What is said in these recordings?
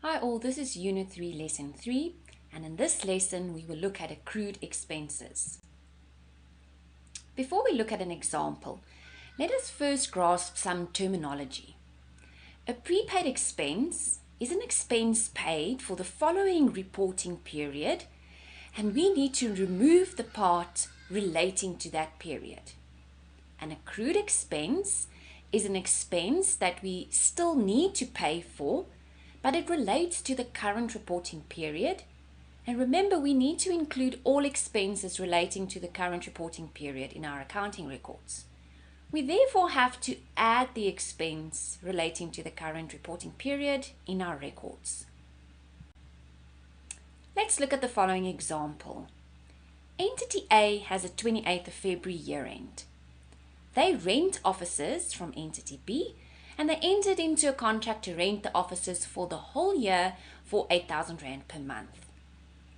Hi all, this is Unit 3, Lesson 3, and in this lesson we will look at accrued expenses. Before we look at an example, let us first grasp some terminology. A prepaid expense is an expense paid for the following reporting period, and we need to remove the part relating to that period. An accrued expense is an expense that we still need to pay for, but it relates to the current reporting period. And remember, we need to include all expenses relating to the current reporting period in our accounting records. We therefore have to add the expense relating to the current reporting period in our records. Let's look at the following example. Entity A has a 28th of February year end. They rent offices from Entity B, and they entered into a contract to rent the offices for the whole year for R8,000 per month.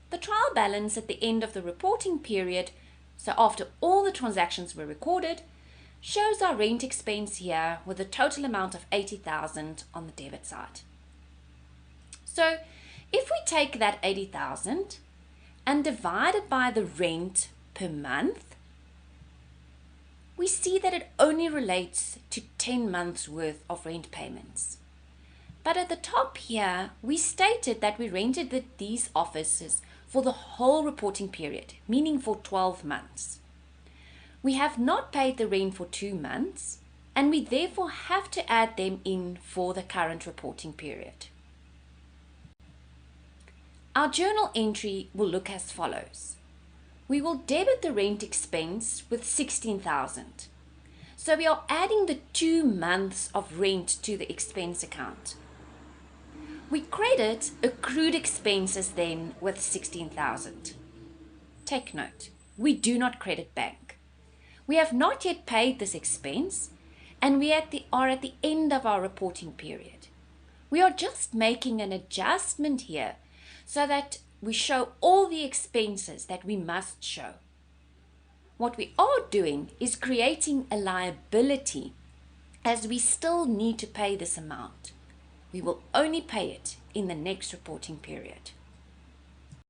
The trial balance at the end of the reporting period, so after all the transactions were recorded, shows our rent expense here with a total amount of 80,000 on the debit side. So if we take that 80,000 and divide it by the rent per month, we see that it only relates to 10 months worth of rent payments. But at the top here, we stated that we rented these offices for the whole reporting period, meaning for 12 months. We have not paid the rent for 2 months, and we therefore have to add them in for the current reporting period. Our journal entry will look as follows. We will debit the rent expense with 16,000. So we are adding the 2 months of rent to the expense account. We credit accrued expenses then with 16,000. Take note, we do not credit bank. We have not yet paid this expense, and we are at the end of our reporting period. We are just making an adjustment here so that we show all the expenses that we must show. What we are doing is creating a liability, as we still need to pay this amount. We will only pay it in the next reporting period.